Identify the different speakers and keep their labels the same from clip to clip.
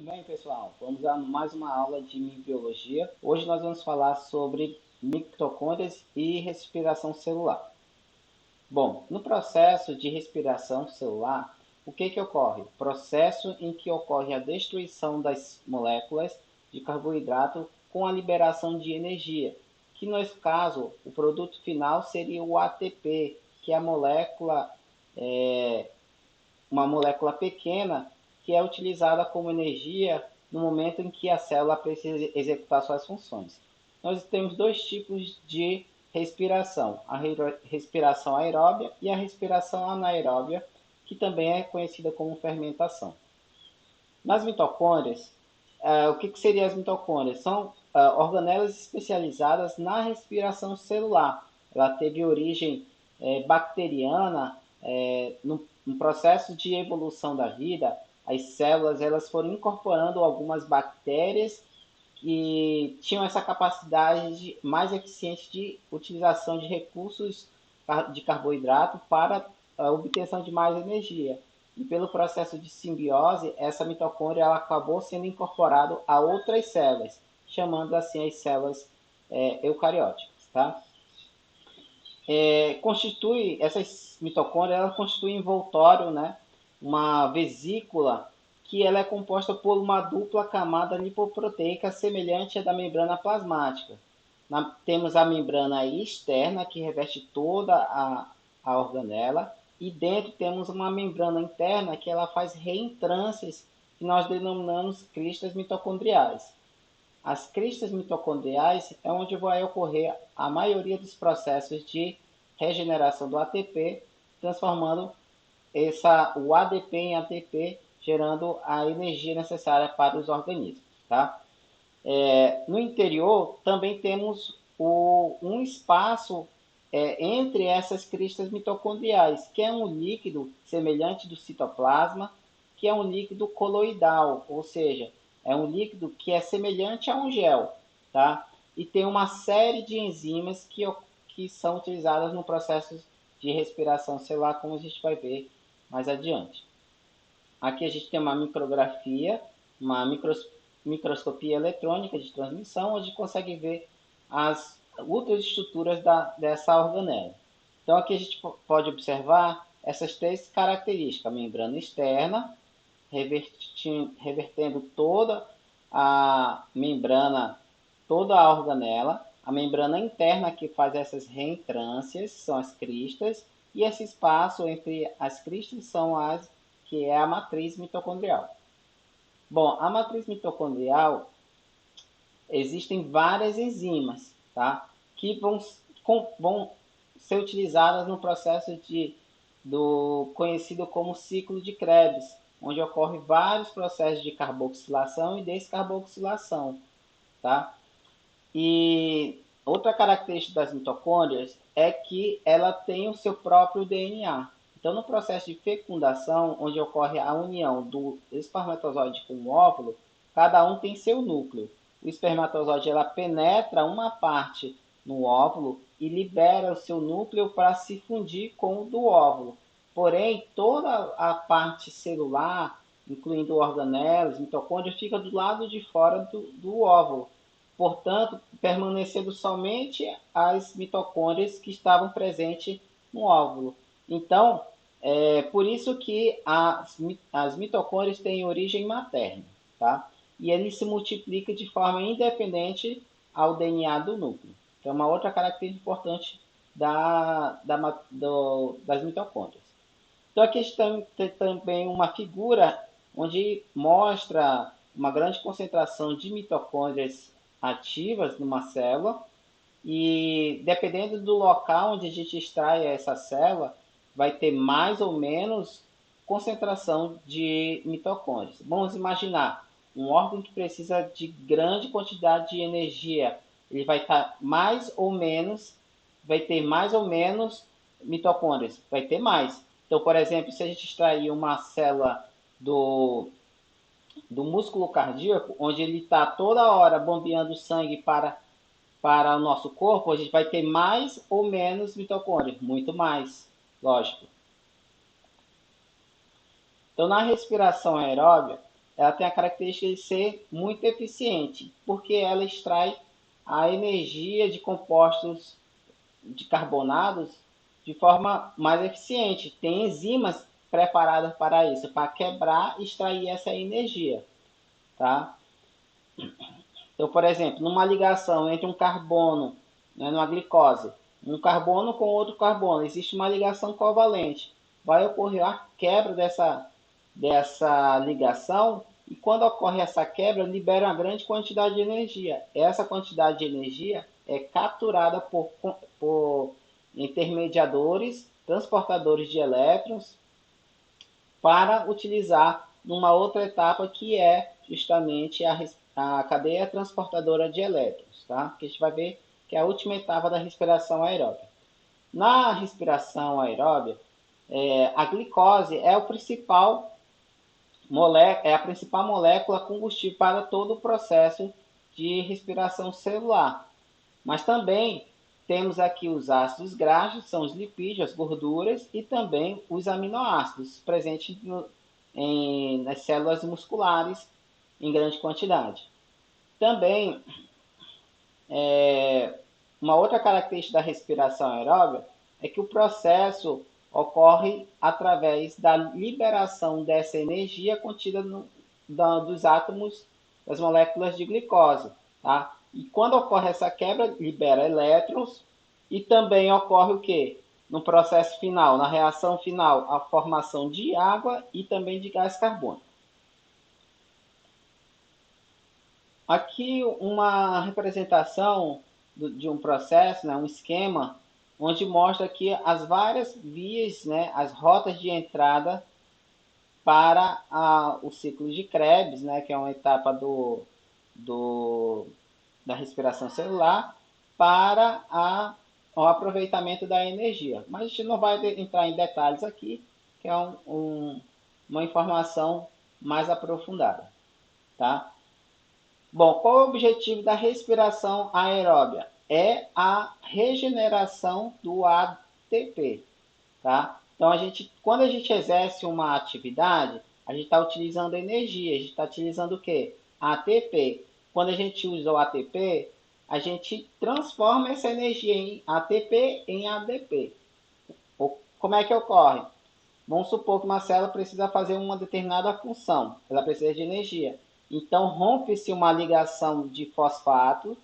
Speaker 1: bem, pessoal? Vamos a mais uma aula de microbiologia. Hoje nós vamos falar sobre mitocôndrias e respiração celular. Bom, no processo de respiração celular, o que ocorre? Processo em que ocorre a destruição das moléculas de carboidrato com a liberação de energia, que nesse caso o produto final seria o ATP, que é a molécula uma molécula pequena que é utilizada como energia no momento em que a célula precisa executar suas funções. Nós temos dois tipos de respiração, a respiração aeróbia e a respiração anaeróbia, que também é conhecida como fermentação. Nas mitocôndrias, o que seriam as mitocôndrias? São organelas especializadas na respiração celular. Ela teve origem bacteriana no processo de evolução da vida. As células elas foram incorporando algumas bactérias que tinham essa capacidade mais eficiente de utilização de recursos de carboidrato para a obtenção de mais energia. E pelo processo de simbiose, essa mitocôndria ela acabou sendo incorporada a outras células, chamando assim as células eucarióticas. Tá? Essas mitocôndrias ela constituem envoltório, né? Uma vesícula que ela é composta por uma dupla camada lipoproteica semelhante à da membrana plasmática. Temos a membrana externa, que reveste toda a organela, e dentro temos uma membrana interna que ela faz reentrâncias, que nós denominamos cristas mitocondriais. As cristas mitocondriais é onde vai ocorrer a maioria dos processos de regeneração do ATP, transformando o ADP em ATP, gerando a energia necessária para os organismos. Tá? No interior, também temos um espaço entre essas cristas mitocondriais, que é um líquido semelhante do citoplasma, que é um líquido coloidal, ou seja, é um líquido que é semelhante a um gel, tá? E tem uma série de enzimas que são utilizadas no processo de respiração celular, como a gente vai ver mais adiante. Aqui a gente tem uma micrografia, uma microscopia eletrônica de transmissão, onde consegue ver as ultraestruturas dessa organela. Então aqui a gente pode observar essas três características: a membrana externa, revertendo toda a membrana, toda a organela, a membrana interna que faz essas reentrâncias, são as cristas, e esse espaço entre as cristas são que é a matriz mitocondrial. Bom, a matriz mitocondrial existem várias enzimas, tá? Que vão ser utilizadas no processo do conhecido como ciclo de Krebs, onde ocorre vários processos de carboxilação e descarboxilação, tá? E outra característica das mitocôndrias é que ela tem o seu próprio DNA. Então, no processo de fecundação, onde ocorre a união do espermatozoide com o óvulo, cada um tem seu núcleo. O espermatozoide ela penetra uma parte no óvulo e libera o seu núcleo para se fundir com o do óvulo. Porém, toda a parte celular, incluindo organelas, mitocôndrias, fica do lado de fora do óvulo. Portanto, permanecendo somente as mitocôndrias que estavam presentes no óvulo. Então, é por isso que as mitocôndrias têm origem materna, tá? E ele se multiplica de forma independente ao DNA do núcleo. Que é uma outra característica importante das mitocôndrias. Então aqui tem também uma figura onde mostra uma grande concentração de mitocôndrias ativas numa célula e dependendo do local onde a gente extrai essa célula, vai ter mais ou menos concentração de mitocôndrias. Vamos imaginar um órgão que precisa de grande quantidade de energia, ele vai estar vai ter mais ou menos mitocôndrias, vai ter mais. Então, por exemplo, se a gente extrair uma célula do músculo cardíaco, onde ele está toda hora bombeando sangue para o nosso corpo, a gente vai ter mais ou menos mitocôndrias, muito mais, lógico. Então, na respiração aeróbia, ela tem a característica de ser muito eficiente, porque ela extrai a energia de compostos de carbonados de forma mais eficiente. Tem enzimas preparadas para isso, para quebrar e extrair essa energia, tá? Então, por exemplo, numa ligação entre um carbono, né, numa glicose, um carbono com outro carbono, existe uma ligação covalente. Vai ocorrer a quebra dessa ligação e quando ocorre essa quebra, libera uma grande quantidade de energia. Essa quantidade de energia é capturada por intermediadores, transportadores de elétrons, para utilizar numa outra etapa que é justamente a cadeia transportadora de elétrons, tá? Que a gente vai ver que é a última etapa da respiração aeróbica. Na respiração aeróbica, a glicose é a principal molécula combustível para todo o processo de respiração celular. Mas também temos aqui os ácidos graxos, são os lipídios, as gorduras, e também os aminoácidos presentes nas células musculares em grande quantidade. Também, uma outra característica da respiração aeróbica é que o processo ocorre através da liberação dessa energia contida dos átomos das moléculas de glicose. Tá? E quando ocorre essa quebra, libera elétrons e também ocorre o quê? No processo final, na reação final, a formação de água e também de gás carbônico. Aqui uma representação de um processo, né, um esquema, onde mostra aqui as várias vias, né, as rotas de entrada para o ciclo de Krebs, né, que é uma etapa da respiração celular, para o aproveitamento da energia. Mas a gente não vai entrar em detalhes aqui, que é uma informação mais aprofundada. Tá? Bom, qual é o objetivo da respiração aeróbia? É a regeneração do ATP. Tá? Então, quando a gente exerce uma atividade, a gente está utilizando energia. A gente está utilizando o quê? ATP. Quando a gente usa o ATP, a gente transforma essa energia em ATP em ADP. Como é que ocorre? Vamos supor que uma célula precisa fazer uma determinada função. Ela precisa de energia. Então, rompe-se uma ligação de fosfato,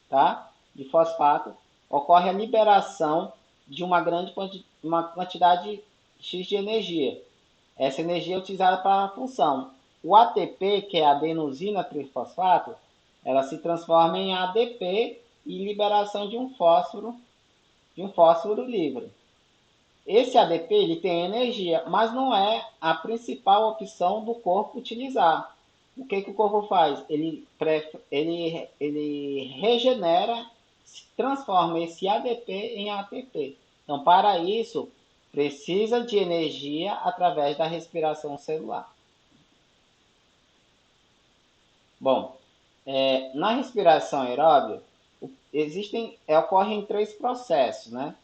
Speaker 1: tá? De fosfato, ocorre a liberação de uma quantidade X de energia. Essa energia é utilizada para a função. O ATP, que é a adenosina trifosfato, ela se transforma em ADP e liberação de um fósforo livre. Esse ADP ele tem energia, mas não é a principal opção do corpo utilizar. O que o corpo faz? Ele regenera, transforma esse ADP em ATP. Então, para isso, precisa de energia através da respiração celular. Bom, na respiração aeróbica, ocorrem 3 processos, né?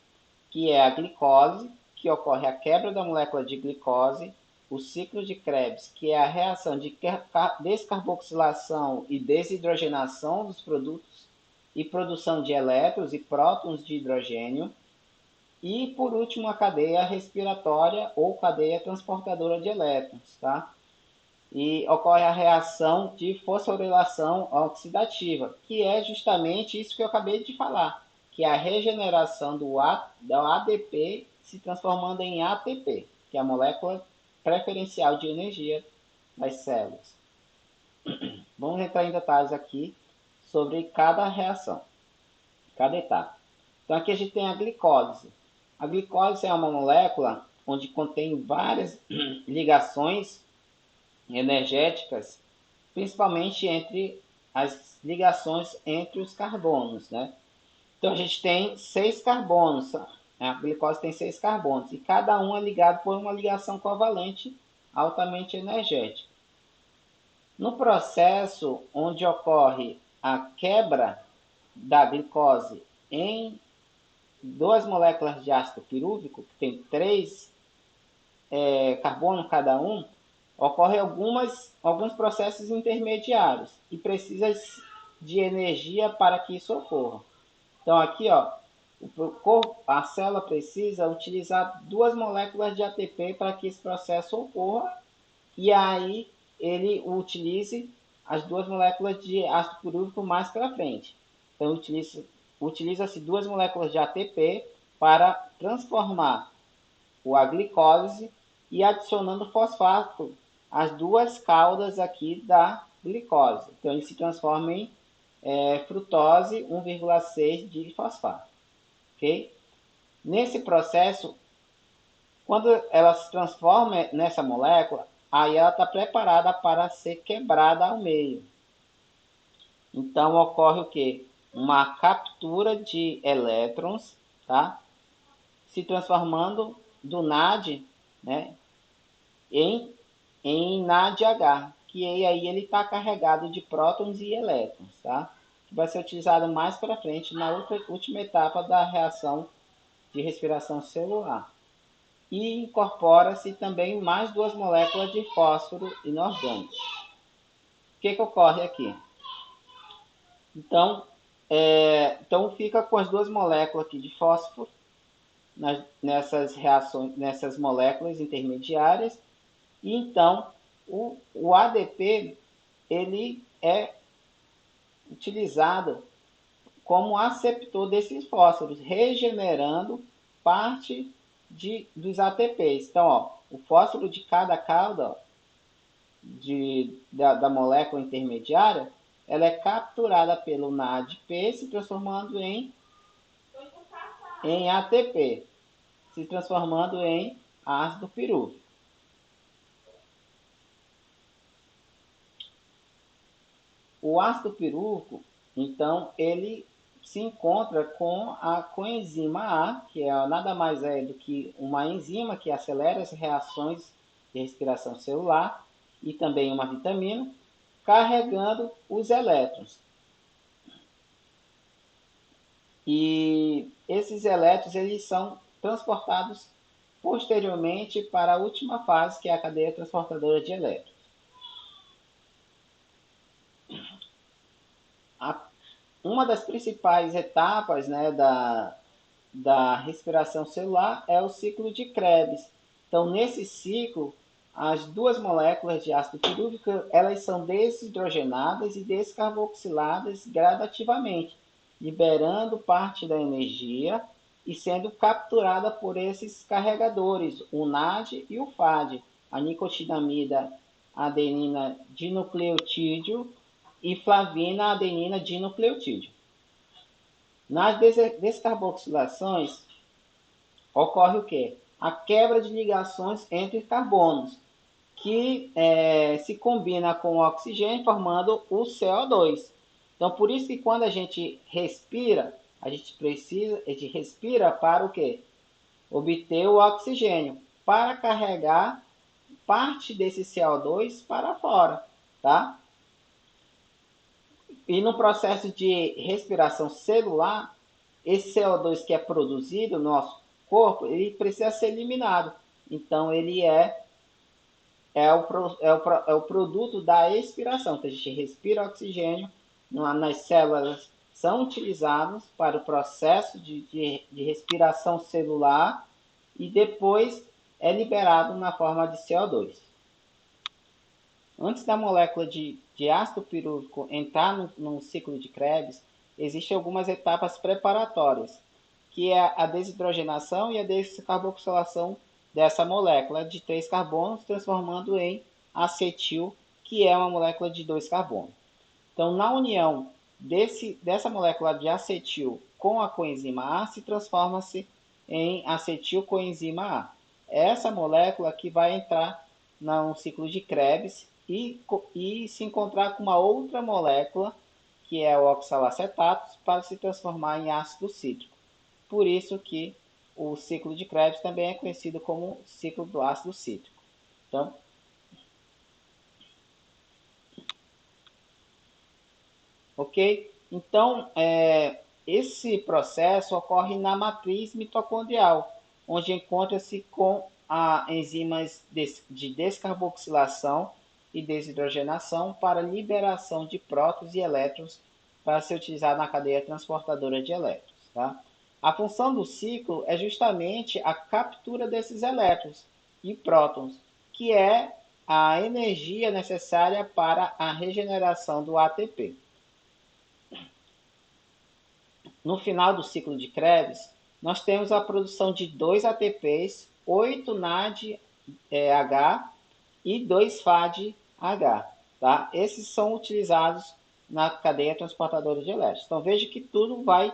Speaker 1: Que é a glicose, que ocorre a quebra da molécula de glicose, o ciclo de Krebs, que é a reação de descarboxilação e desidrogenação dos produtos e produção de elétrons e prótons de hidrogênio, e por último a cadeia respiratória ou cadeia transportadora de elétrons, tá? E ocorre a reação de fosforilação oxidativa, que é justamente isso que eu acabei de falar, que é a regeneração do ADP se transformando em ATP, que é a molécula preferencial de energia das células. Vamos entrar em detalhes aqui sobre cada reação, cada etapa. Então aqui a gente tem a glicólise. A glicólise é uma molécula onde contém várias ligações energéticas, principalmente entre as ligações entre os carbonos, né? Então a gente tem 6 carbonos, a glicose tem 6 carbonos, e cada um é ligado por uma ligação covalente altamente energética. No processo onde ocorre a quebra da glicose em 2 moléculas de ácido pirúvico, que tem 3 carbonos cada um, ocorrem alguns processos intermediários e precisa de energia para que isso ocorra. Então aqui, ó, a célula precisa utilizar 2 moléculas de ATP para que esse processo ocorra e aí ele utilize as 2 moléculas de ácido pirúvico mais para frente. Então utiliza-se 2 moléculas de ATP para transformar a glicose e adicionando fosfato as 2 caudas aqui da glicose. Então ele se transforma em frutose 1,6 de fosfato. Okay? Nesse processo, quando ela se transforma nessa molécula, aí ela está preparada para ser quebrada ao meio. Então ocorre o que? Uma captura de elétrons, tá? Se transformando do NAD, né, em NADH, que aí ele está carregado de prótons e elétrons, tá? Que vai ser utilizado mais para frente na última etapa da reação de respiração celular. E incorpora-se também mais 2 moléculas de fósforo inorgânico. O que ocorre aqui? Então fica com as 2 moléculas aqui de fósforo nessas reações, nessas moléculas intermediárias. E então o ADP ele é utilizado como aceptor desses fósforos, regenerando parte dos ATPs. Então, ó, o fósforo de cada cauda da molécula intermediária, ela é capturada pelo NADP, se transformando em ATP, se transformando em ácido pirúvico. O ácido pirúvico, então, ele se encontra com a coenzima A, que nada mais é do que uma enzima que acelera as reações de respiração celular e também uma vitamina, carregando os elétrons. E esses elétrons eles são transportados posteriormente para a última fase, que é a cadeia transportadora de elétrons. Uma das principais etapas, né, da respiração celular é o ciclo de Krebs. Então, nesse ciclo, as 2 moléculas de ácido pirúvico elas são desidrogenadas e descarboxiladas gradativamente, liberando parte da energia e sendo capturada por esses carregadores, o NAD e o FAD, a nicotinamida adenina dinucleotídeo e flavina adenina dinucleotídeo. Nas descarboxilações, ocorre o quê? A quebra de ligações entre carbonos, que se combina com o oxigênio, formando o CO2. Então, por isso que quando a gente respira para o quê? Obter o oxigênio, para carregar parte desse CO2 para fora, tá? E no processo de respiração celular, esse CO2 que é produzido no nosso corpo, ele precisa ser eliminado. Então, ele é o produto da expiração. Então, a gente respira oxigênio, nas células são utilizados para o processo de respiração celular e depois é liberado na forma de CO2. Antes da molécula de ácido pirúvico entrar no ciclo de Krebs, existem algumas etapas preparatórias, que é a desidrogenação e a descarboxilação dessa molécula de 3 carbonos, transformando em acetil, que é uma molécula de 2 carbonos. Então, na união dessa molécula de acetil com a coenzima A, se transforma-se em acetilcoenzima A. Essa molécula que vai entrar no ciclo de Krebs e se encontrar com uma outra molécula, que é o oxalacetato, para se transformar em ácido cítrico. Por isso que o ciclo de Krebs também é conhecido como ciclo do ácido cítrico. Então, ok? Então, esse processo ocorre na matriz mitocondrial, onde encontra-se com a enzimas de descarboxilação e desidrogenação para liberação de prótons e elétrons para ser utilizado na cadeia transportadora de elétrons. Tá? A função do ciclo é justamente a captura desses elétrons e prótons, que é a energia necessária para a regeneração do ATP. No final do ciclo de Krebs, nós temos a produção de 2 ATPs, 8 NADH e 2 FADH. Tá? Esses são utilizados na cadeia transportadora de elétrons. Então veja que tudo vai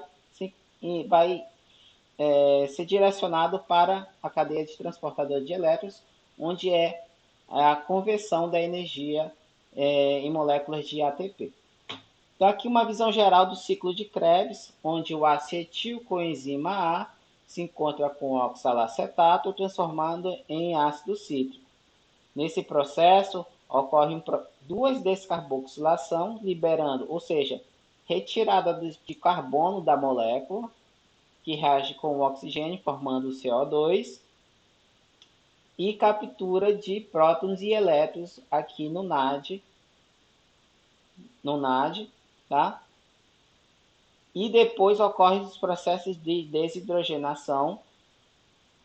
Speaker 1: ser direcionado para a cadeia de transportadora de elétrons, onde é a conversão da energia em moléculas de ATP. Então, aqui uma visão geral do ciclo de Krebs, onde o acetilcoenzima A se encontra com o oxalacetato, transformando em ácido cítrico. Nesse processo, ocorre duas descarboxilação, liberando, ou seja, retirada de carbono da molécula, que reage com o oxigênio, formando o CO2, e captura de prótons e elétrons aqui no NAD, tá? E depois ocorrem os processos de desidrogenação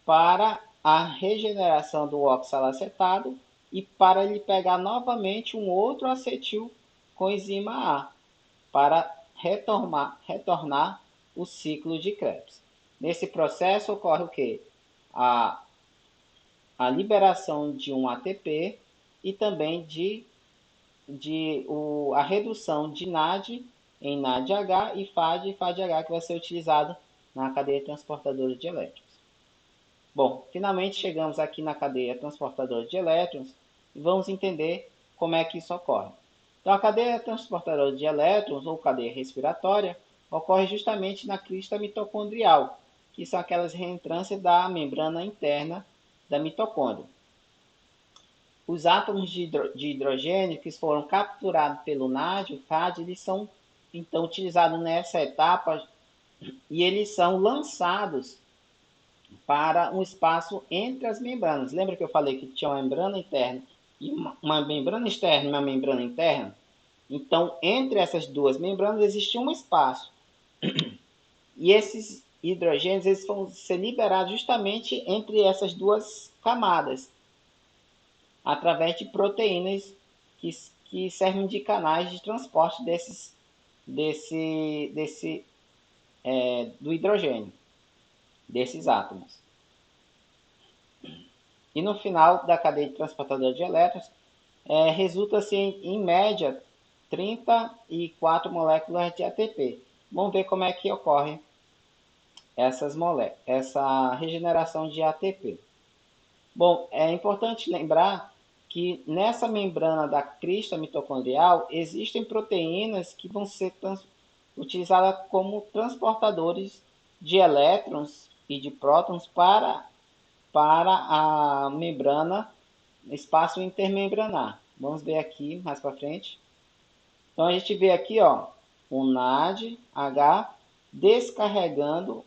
Speaker 1: para a regeneração do oxalacetato e para ele pegar novamente um outro acetilcoenzima A para retornar o ciclo de Krebs. Nesse processo ocorre o quê? A liberação de um ATP e também a redução de NAD em NADH e FADH, que vai ser utilizado na cadeia transportadora de elétrons. Bom, finalmente chegamos aqui na cadeia transportadora de elétrons e vamos entender como é que isso ocorre. Então, a cadeia transportadora de elétrons, ou cadeia respiratória, ocorre justamente na crista mitocondrial, que são aquelas reentrâncias da membrana interna da mitocôndria. Os átomos de hidrogênio que foram capturados pelo NAD, o FAD, eles são então utilizados nessa etapa e eles são lançados para um espaço entre as membranas. Lembra que eu falei que tinha uma membrana interna e uma membrana externa e uma membrana interna? Então, entre essas duas membranas existia um espaço. E esses hidrogênios eles vão ser liberados justamente entre essas duas camadas, através de proteínas que servem de canais de transporte do hidrogênio, desses átomos. E no final da cadeia de transportador de elétrons, resulta-se em média 34 moléculas de ATP. Vamos ver como é que ocorre essa regeneração de ATP. Bom, é importante lembrar que nessa membrana da crista mitocondrial existem proteínas que vão ser utilizadas como transportadores de elétrons e de prótons para a membrana, espaço intermembranar. Vamos ver aqui mais para frente. Então a gente vê aqui, ó, o NADH descarregando,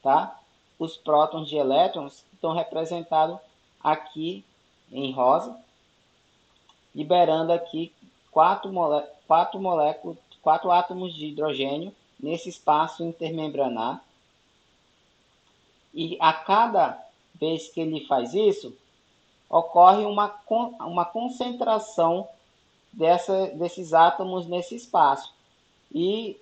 Speaker 1: tá? Os prótons de elétrons que estão representados aqui em rosa, liberando aqui quatro átomos de hidrogênio nesse espaço intermembranar. E a cada vez que ele faz isso, ocorre uma concentração desses átomos nesse espaço. E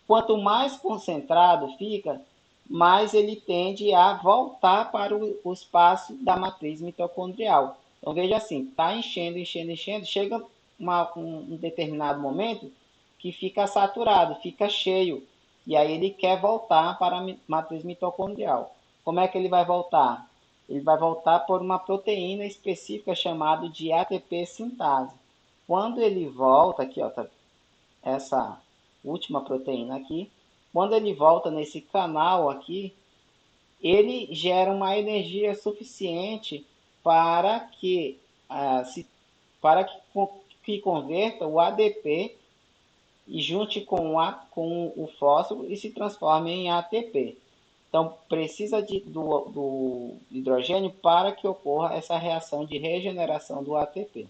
Speaker 1: quanto mais concentrado fica, mais ele tende a voltar para o espaço da matriz mitocondrial. Então veja assim, está enchendo, chega um determinado momento que fica saturado, fica cheio, e aí ele quer voltar para a matriz mitocondrial. Como é que ele vai voltar? Ele vai voltar por uma proteína específica chamada de ATP sintase. Quando ele volta, aqui ó, tá, essa última proteína aqui, quando ele volta nesse canal aqui, ele gera uma energia suficiente para que, que converta o ADP e junte com o fósforo e se transforme em ATP. Então, precisa do hidrogênio para que ocorra essa reação de regeneração do ATP.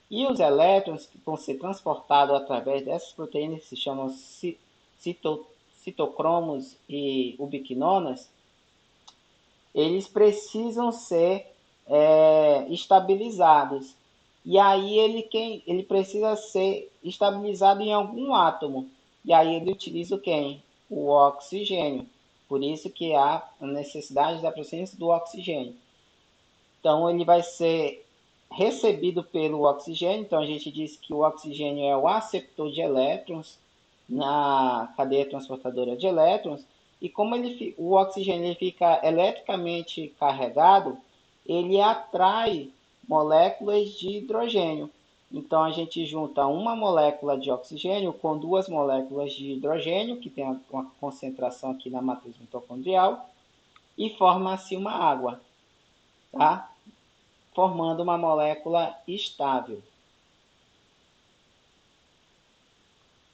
Speaker 1: E os elétrons que vão ser transportados através dessas proteínas, que se chamam citocromos e ubiquinonas, eles precisam ser estabilizados. E aí ele precisa ser estabilizado em algum átomo. E aí ele utiliza quem? O oxigênio. Por isso que há a necessidade da presença do oxigênio. Então ele vai ser recebido pelo oxigênio. Então a gente diz que o oxigênio é o aceptor de elétrons na cadeia transportadora de elétrons. E como o oxigênio ele fica eletricamente carregado, ele atrai moléculas de hidrogênio. Então a gente junta uma molécula de oxigênio com duas moléculas de hidrogênio, que tem uma concentração aqui na matriz mitocondrial, e forma-se uma água, tá? Formando uma molécula estável.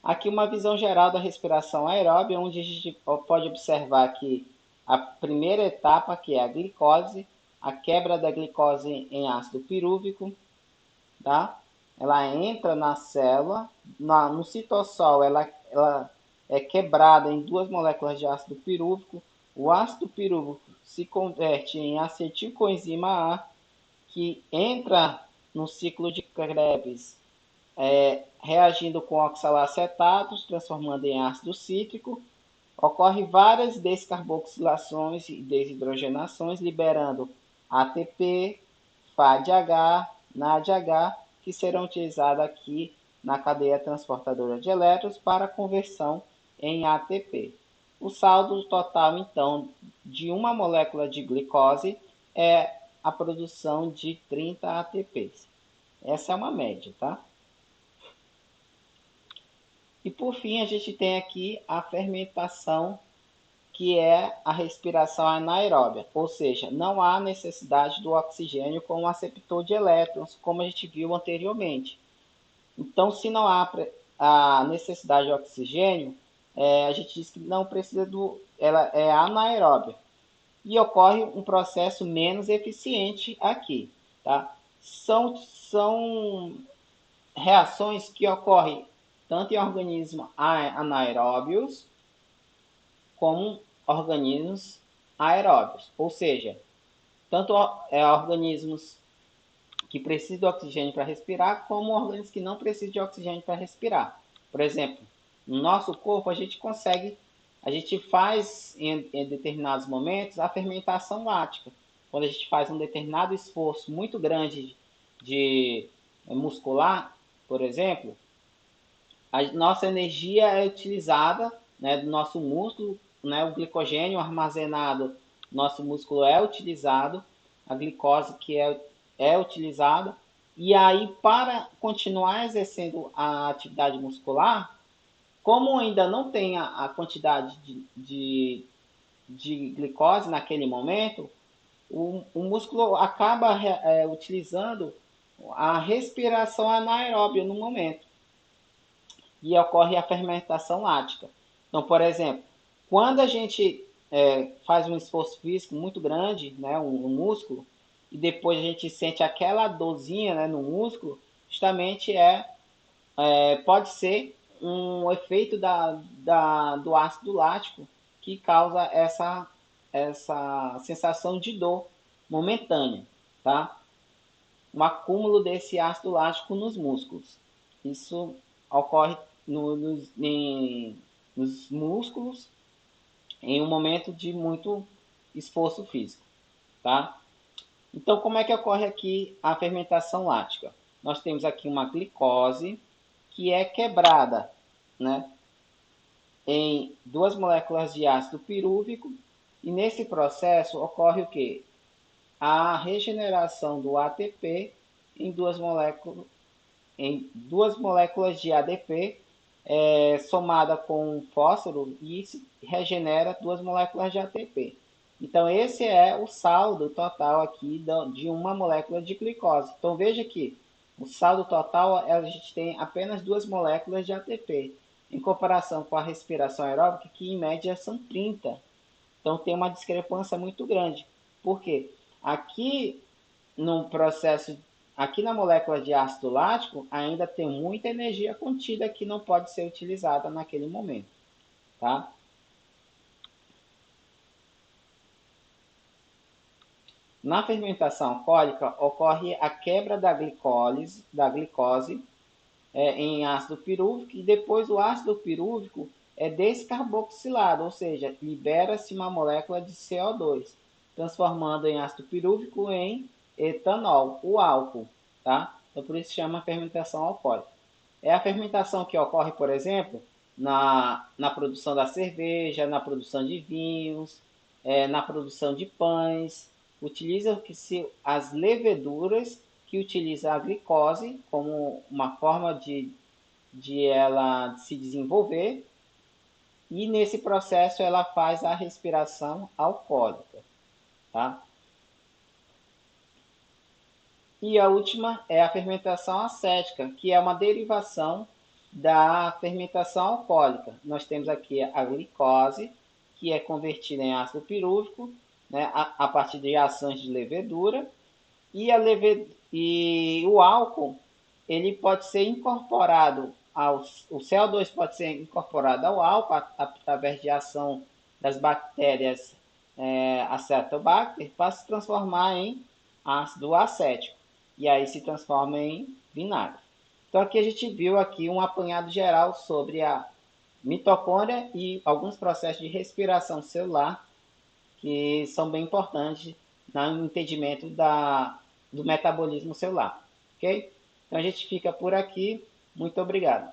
Speaker 1: Aqui uma visão geral da respiração aeróbia, onde a gente pode observar que a primeira etapa, que é a glicose, a quebra da glicose em ácido pirúvico, tá? Ela entra na célula, no citossol ela é quebrada em duas moléculas de ácido pirúvico. O ácido pirúvico se converte em acetilcoenzima A, que entra no ciclo de Krebs, reagindo com oxalacetatos, transformando em ácido cítrico. Ocorre várias descarboxilações e desidrogenações, liberando ATP, FADH, NADH, que serão utilizadas aqui na cadeia transportadora de elétrons para conversão em ATP. O saldo total, então, de uma molécula de glicose é a produção de 30 ATPs. Essa é uma média, tá? E por fim, a gente tem aqui a fermentação, que é a respiração anaeróbia, ou seja, não há necessidade do oxigênio como aceptor de elétrons, como a gente viu anteriormente. Então, se não há a necessidade de oxigênio, a gente diz que não precisa ela é anaeróbia. E ocorre um processo menos eficiente aqui, tá? São reações que ocorrem tanto em organismos anaeróbios como organismos aeróbios, ou seja, tanto organismos que precisam de oxigênio para respirar, como organismos que não precisam de oxigênio para respirar. Por exemplo, no nosso corpo a gente faz em determinados momentos a fermentação lática. Quando a gente faz um determinado esforço muito grande de muscular, por exemplo, a nossa energia é utilizada, né, do nosso músculo, né, o glicogênio armazenado no nosso músculo é utilizado, a glicose que é utilizada, e aí para continuar exercendo a atividade muscular, como ainda não tem a quantidade de glicose naquele momento, o músculo acaba utilizando a respiração anaeróbia no momento. E ocorre a fermentação lática. Então, por exemplo, quando a gente faz um esforço físico muito grande, né, um músculo, e depois a gente sente aquela dorzinha, né, no músculo, justamente pode ser um efeito do ácido lático que causa essa sensação de dor momentânea, tá? Um acúmulo desse ácido lático nos músculos. Isso ocorre nos músculos em um momento de muito esforço físico, tá? Então, como é que ocorre aqui a fermentação lática? Nós temos aqui uma glicose que é quebrada, né, em duas moléculas de ácido pirúvico, e nesse processo ocorre o quê? A regeneração do ATP em duas moléculas de ADP somada com fósforo e regenera duas moléculas de ATP. Então, esse é o saldo total aqui de uma molécula de glicose. Então, veja que o saldo total, a gente tem apenas duas moléculas de ATP, em comparação com a respiração aeróbica, que em média são 30. Então tem uma discrepância muito grande. Por quê? Aqui no processo, aqui na molécula de ácido lático, ainda tem muita energia contida que não pode ser utilizada naquele momento, tá? Na fermentação alcoólica, ocorre a quebra da glicose em ácido pirúvico e depois o ácido pirúvico é descarboxilado, ou seja, libera-se uma molécula de CO2, transformando em ácido pirúvico em etanol, o álcool, tá? Então por isso chama fermentação alcoólica. É a fermentação que ocorre, por exemplo, na produção da cerveja, na produção de vinhos, na produção de pães. Utilizam-se as leveduras que utilizam a glicose como uma forma de ela se desenvolver e nesse processo ela faz a respiração alcoólica, tá? E a última é a fermentação acética, que é uma derivação da fermentação alcoólica. Nós temos aqui a glicose, que é convertida em ácido pirúvico, né, a partir de ações de levedura, e o álcool ele pode ser incorporado o CO2 pode ser incorporado ao álcool através de ação das bactérias Acetobacter para se transformar em ácido acético e aí se transforma em vinagre. Então aqui a gente viu aqui um apanhado geral sobre a mitocôndria e alguns processos de respiração celular que são bem importantes no entendimento do metabolismo celular. Ok? Então a gente fica por aqui. Muito obrigado.